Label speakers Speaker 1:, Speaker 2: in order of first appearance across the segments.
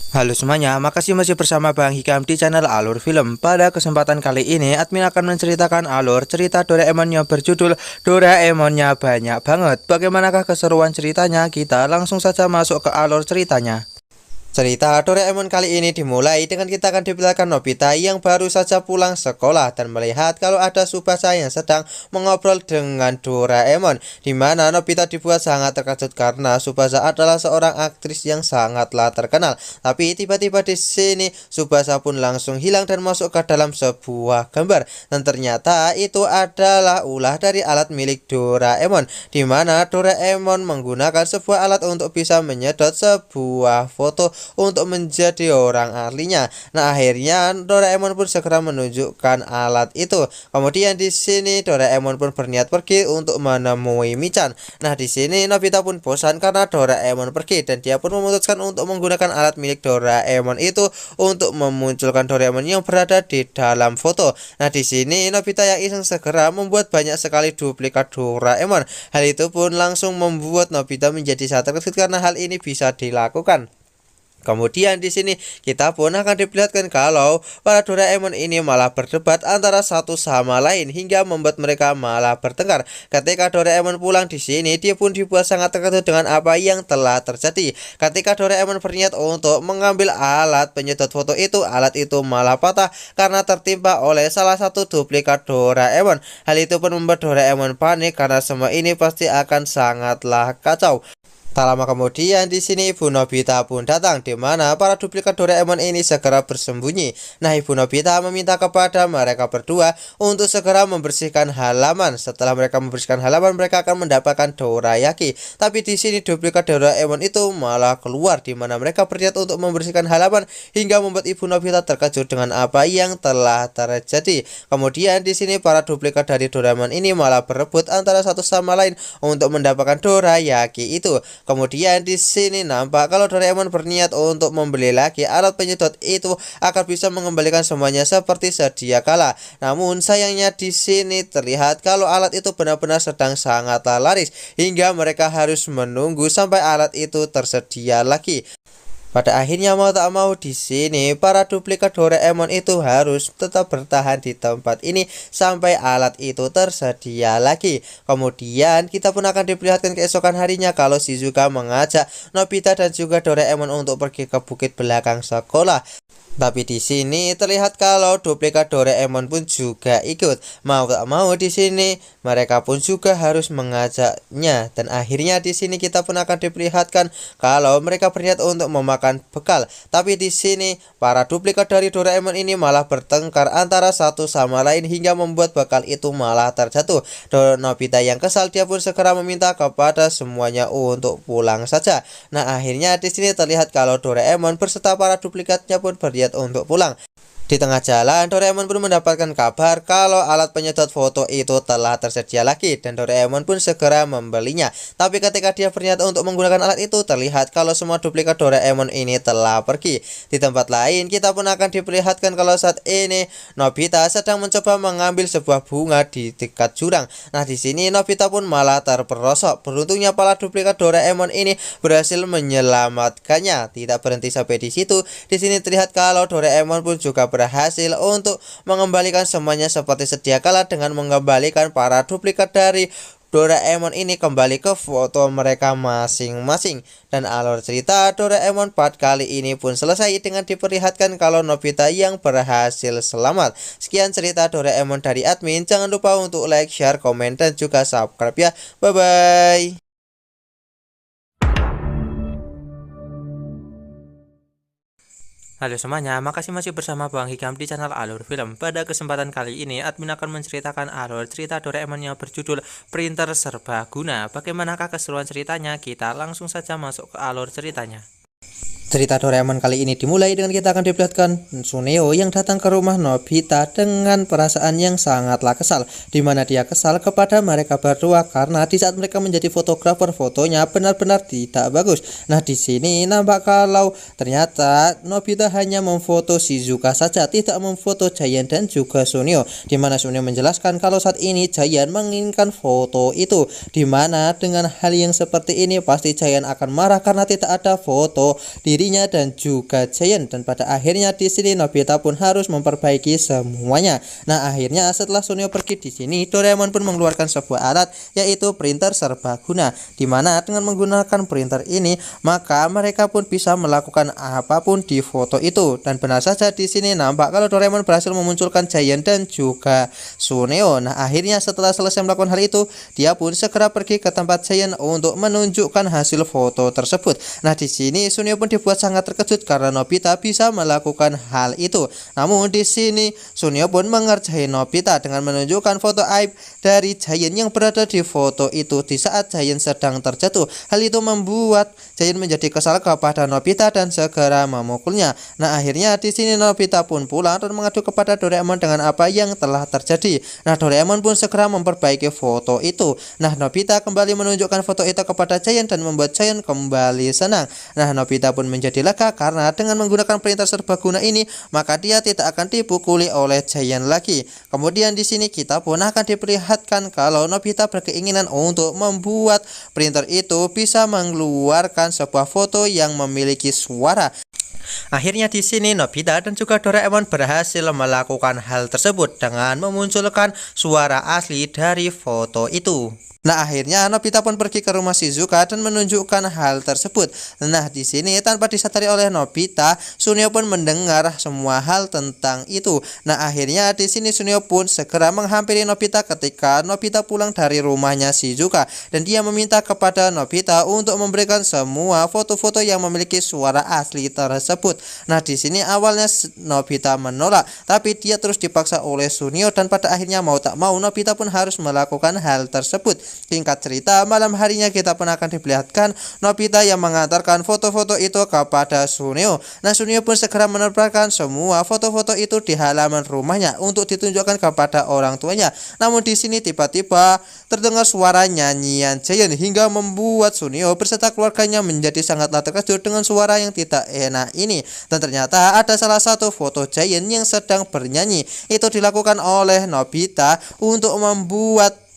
Speaker 1: Halo semuanya, makasih masih bersama Bang Hikam di channel Alur Film. Pada kesempatan kali ini, admin akan menceritakan alur cerita Doraemon yang berjudul Doraemonnya Banyak Banget. Bagaimanakah keseruan ceritanya? Kita langsung saja masuk ke alur ceritanya. Cerita Doraemon kali ini dimulai dengan kita akan diperlihatkan Nobita yang baru saja pulang sekolah dan melihat kalau ada Tsubasa yang sedang mengobrol dengan Doraemon, di mana Nobita dibuat sangat terkejut karena Tsubasa adalah seorang aktris yang sangatlah terkenal. Tapi tiba-tiba di sini Tsubasa pun langsung hilang dan masuk ke dalam sebuah gambar, dan ternyata itu adalah ulah dari alat milik Doraemon, di mana Doraemon menggunakan sebuah alat untuk bisa menyedot sebuah foto untuk menjadi orang aslinya. Nah, akhirnya Doraemon pun segera menunjukkan alat itu. Kemudian di sini Doraemon pun berniat pergi untuk menemui Michan. Nah, di sini Nobita pun bosan karena Doraemon pergi dan dia pun memutuskan untuk menggunakan alat milik Doraemon itu untuk memunculkan Doraemon yang berada di dalam foto. Nah, di sini Nobita yang iseng segera membuat banyak sekali duplikat Doraemon. Hal itu pun langsung membuat Nobita menjadi sangat terkejut karena hal ini bisa dilakukan. Kemudian di sini kita pun akan diperlihatkan kalau para Doraemon ini malah berdebat antara satu sama lain hingga membuat mereka malah bertengkar. Ketika Doraemon pulang di sini, dia pun dibuat sangat terkejut dengan apa yang telah terjadi. Ketika Doraemon berniat untuk mengambil alat penyedot foto itu, alat itu malah patah karena tertimpa oleh salah satu duplikat Doraemon. Hal itu pun membuat Doraemon panik karena semua ini pasti akan sangatlah kacau. Tak lama kemudian di sini Ibu Nobita pun datang, di mana para duplikat Doraemon ini segera bersembunyi. Nah, Ibu Nobita meminta kepada mereka berdua untuk segera membersihkan halaman. Setelah mereka membersihkan halaman, mereka akan mendapatkan dorayaki. Tapi di sini duplikat Doraemon itu malah keluar, di mana mereka berniat untuk membersihkan halaman hingga membuat Ibu Nobita terkejut dengan apa yang telah terjadi. Kemudian di sini para duplikat dari Doraemon ini malah berebut antara satu sama lain untuk mendapatkan dorayaki itu. Kemudian di sini nampak kalau Doraemon berniat untuk membeli lagi alat penyedot itu agar bisa mengembalikan semuanya seperti sedia kala. Namun sayangnya di sini terlihat kalau alat itu benar-benar sedang sangatlah laris hingga mereka harus menunggu sampai alat itu tersedia lagi. Pada akhirnya mau tak mau di sini para duplikat Doraemon itu harus tetap bertahan di tempat ini sampai alat itu tersedia lagi. Kemudian kita pun akan diperlihatkan keesokan harinya kalau Shizuka mengajak Nobita dan juga Doraemon untuk pergi ke bukit belakang sekolah. Tapi di sini terlihat kalau duplikat Doraemon pun juga ikut. Mau tak mau di sini mereka pun juga harus mengajaknya, dan akhirnya di sini kita pun akan diperlihatkan kalau mereka berniat untuk memakan bekal. Tapi di sini para duplikat dari Doraemon ini malah bertengkar antara satu sama lain hingga membuat bekal itu malah terjatuh. Nobita yang kesal dia pun segera meminta kepada semuanya untuk pulang saja. Nah, akhirnya di sini terlihat kalau Doraemon beserta para duplikatnya pun berniat untuk pulang. Di tengah jalan, Doraemon pun mendapatkan kabar kalau alat penyedot foto itu telah tersedia lagi dan Doraemon pun segera membelinya. Tapi ketika dia berniat untuk menggunakan alat itu, terlihat kalau semua duplikat Doraemon ini telah pergi. Di tempat lain, kita pun akan diperlihatkan kalau saat ini Nobita sedang mencoba mengambil sebuah bunga di dekat jurang. Nah, di sini Nobita pun malah terperosok. Beruntungnya para duplikat Doraemon ini berhasil menyelamatkannya. Tidak berhenti sampai di situ. Di sini terlihat kalau Doraemon pun juga berhasil untuk mengembalikan semuanya seperti sedia kala dengan mengembalikan para duplikat dari Doraemon ini kembali ke foto mereka masing-masing. Dan alur cerita Doraemon part kali ini pun selesai dengan diperlihatkan kalau Nobita yang berhasil selamat. Sekian cerita Doraemon dari admin. Jangan lupa untuk like, share, komen, dan juga subscribe ya. Bye bye. Halo semuanya, makasih masih bersama Bang Hikam di channel Alur Film. Pada kesempatan kali ini, admin akan menceritakan alur cerita Doraemon yang berjudul Printer Serbaguna. Bagaimanakah keseruan ceritanya? Kita langsung saja masuk ke alur ceritanya. Cerita Doraemon kali ini dimulai dengan kita akan diperlihatkan Suneo yang datang ke rumah Nobita dengan perasaan yang sangatlah kesal, di mana dia kesal kepada mereka berdua karena di saat mereka menjadi fotografer fotonya benar-benar tidak bagus. Nah, di sini nampak kalau ternyata Nobita hanya memfoto Shizuka saja, tidak memfoto Giant dan juga Suneo, di mana Suneo menjelaskan kalau saat ini Giant menginginkan foto itu, di mana dengan hal yang seperti ini pasti Giant akan marah karena tidak ada foto di dirinya dan juga Giant, dan pada akhirnya di sini Nobita pun harus memperbaiki semuanya. Nah, akhirnya setelah Suneo pergi di sini, Doraemon pun mengeluarkan sebuah alat yaitu printer serbaguna, dimana dengan menggunakan printer ini maka mereka pun bisa melakukan apapun di foto itu. Dan benar saja di sini nampak kalau Doraemon berhasil memunculkan Giant dan juga Suneo. Nah, akhirnya setelah selesai melakukan hal itu, dia pun segera pergi ke tempat Giant untuk menunjukkan hasil foto tersebut. Nah, di sini Suneo pun dibuat sangat terkejut karena Nobita bisa melakukan hal itu. Namun di sini Suneo pun mengerjai Nobita dengan menunjukkan foto aib dari Giant yang berada di foto itu di saat Giant sedang terjatuh. Hal itu membuat Giant menjadi kesal kepada Nobita dan segera memukulnya. Nah, akhirnya di sini Nobita pun pulang dan mengadu kepada Doraemon dengan apa yang telah terjadi. Nah, Doraemon pun segera memperbaiki foto itu. Nah, Nobita kembali menunjukkan foto itu kepada Giant dan membuat Giant kembali senang. Nah, Nobita pun menjadi lega karena dengan menggunakan printer serbaguna ini maka dia tidak akan dipukuli oleh Giant lagi. Kemudian di sini kita pun akan diperlihatkan kalau Nobita berkeinginan untuk membuat printer itu bisa mengeluarkan sebuah foto yang memiliki suara. Akhirnya di sini Nobita dan juga Doraemon berhasil melakukan hal tersebut dengan memunculkan suara asli dari foto itu. Nah, akhirnya Nobita pun pergi ke rumah Shizuka dan menunjukkan hal tersebut. Nah, di sini tanpa disadari oleh Nobita, Suneo pun mendengar semua hal tentang itu. Nah, akhirnya di sini Suneo pun segera menghampiri Nobita ketika Nobita pulang dari rumahnya Shizuka, dan dia meminta kepada Nobita untuk memberikan semua foto-foto yang memiliki suara asli tersebut. Nah, di sini awalnya Nobita menolak, tapi dia terus dipaksa oleh Suneo dan pada akhirnya mau tak mau Nobita pun harus melakukan hal tersebut. Singkat cerita, malam harinya kita pun akan diperlihatkan Nobita yang mengantarkan foto-foto itu kepada Suneo. Nah, Suneo pun segera menerbangkan semua foto-foto itu di halaman rumahnya untuk ditunjukkan kepada orang tuanya. Namun di sini tiba-tiba terdengar suara nyanyian Giant hingga membuat Suneo beserta keluarganya menjadi sangatlah terkejut dengan suara yang tidak enak ini. Dan ternyata ada salah satu foto Giant yang sedang bernyanyi. Itu dilakukan oleh Nobita untuk membuat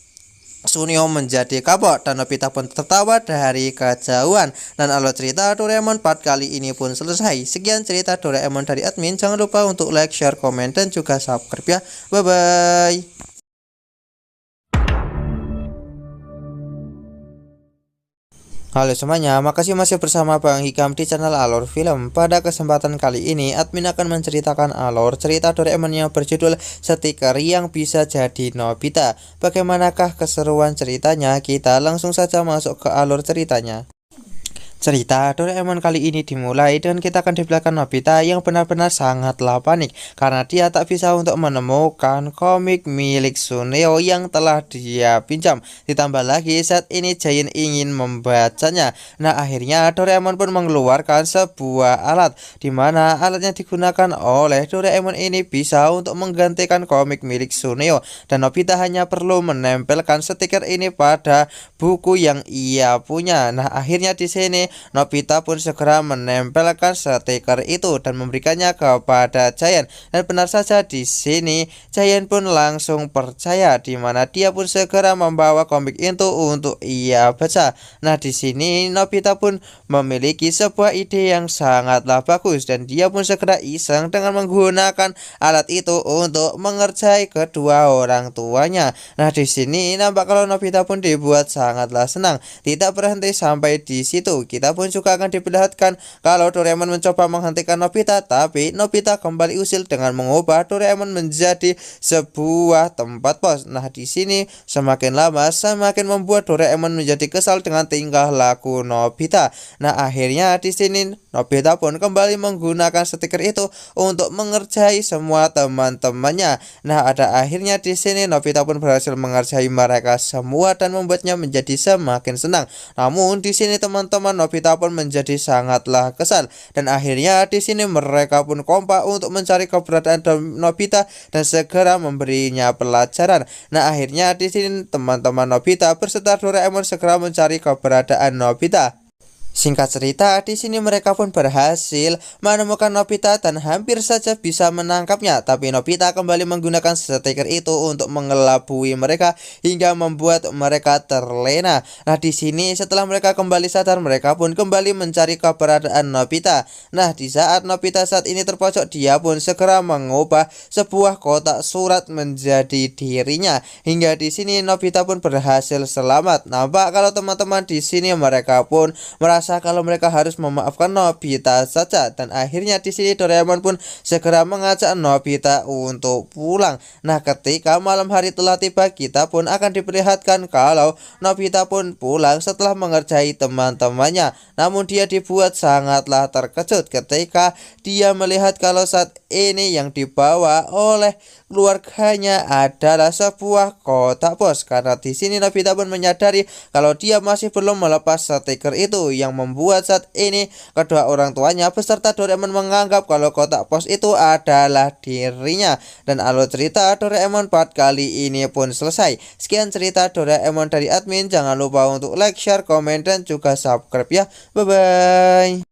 Speaker 1: Suneo menjadi kapok, dan Nobita pun tertawa dari kejauhan. Dan alur cerita Doraemon part kali ini pun selesai. Sekian cerita Doraemon dari admin. Jangan lupa untuk like, share, komen, dan juga subscribe ya. Bye bye. Halo semuanya, makasih masih bersama Bang Hikam di channel Alur Film. Pada kesempatan kali ini, admin akan menceritakan alur cerita Doraemon yang berjudul Stiker yang Bisa Jadi Nobita. Bagaimanakah keseruan ceritanya? Kita langsung saja masuk ke alur ceritanya. Cerita Doraemon kali ini dimulai dengan kita akan diperlihatkan Nobita yang benar-benar sangatlah panik karena dia tak bisa untuk menemukan komik milik Suneo yang telah dia pinjam. Ditambah lagi saat ini Giant ingin membacanya. Nah, akhirnya Doraemon pun mengeluarkan sebuah alat, di mana alat yang digunakan oleh Doraemon ini bisa untuk menggantikan komik milik Suneo, dan Nobita hanya perlu menempelkan stiker ini pada buku yang ia punya. Nah, akhirnya di sini Nobita pun segera menempelkan stiker itu dan memberikannya kepada Giant. Dan benar saja di sini Giant pun langsung percaya, di mana dia pun segera membawa komik itu untuk ia baca. Nah, di sini Nobita pun memiliki sebuah ide yang sangatlah bagus, dan dia pun segera iseng dengan menggunakan alat itu untuk mengerjai kedua orang tuanya. Nah, di sini nampak kalau Nobita pun dibuat sangatlah senang. Tidak berhenti sampai di situ, kita pun juga akan diperlihatkan kalau Doraemon mencoba menghentikan Nobita, tapi Nobita kembali usil dengan mengubah Doraemon menjadi sebuah tempat pos. Nah, di sini semakin lama semakin membuat Doraemon menjadi kesal dengan tingkah laku Nobita. Nah, akhirnya di sini Nobita pun kembali menggunakan stiker itu untuk mengerjai semua teman-temannya. Nah, ada akhirnya di sini Nobita pun berhasil mengerjai mereka semua dan membuatnya menjadi semakin senang. Namun di sini teman-teman Nobita pun menjadi sangatlah kesal, dan akhirnya di sini mereka pun kompak untuk mencari keberadaan Nobita dan segera memberinya pelajaran. Nah, akhirnya di sini teman-teman Nobita berserta Doraemon segera mencari keberadaan Nobita. Singkat cerita, di sini mereka pun berhasil menemukan Nobita dan hampir saja bisa menangkapnya. Tapi Nobita kembali menggunakan stiker itu untuk mengelabui mereka hingga membuat mereka terlena. Nah, di sini setelah mereka kembali sadar, mereka pun kembali mencari keberadaan Nobita. Nah, di saat Nobita saat ini terpojok, dia pun segera mengubah sebuah kotak surat menjadi dirinya. Hingga di sini Nobita pun berhasil selamat. Nampak kalau teman-teman di sini mereka pun merasa kalau mereka harus memaafkan Nobita saja, dan akhirnya di sini Doraemon pun segera mengajak Nobita untuk pulang. Nah, ketika malam hari telah tiba, kita pun akan diperlihatkan kalau Nobita pun pulang setelah mengerjai teman-temannya. Namun dia dibuat sangatlah terkejut ketika dia melihat kalau saat ini yang dibawa oleh keluarganya adalah sebuah kotak pos. Karena di sini Nobita pun menyadari kalau dia masih belum melepas stiker itu, yang membuat saat ini kedua orang tuanya beserta Doraemon menganggap kalau kotak pos itu adalah dirinya. Dan alur cerita Doraemon part kali ini pun selesai. Sekian cerita Doraemon dari admin. Jangan lupa untuk like, share, komen, dan juga subscribe ya. Bye bye.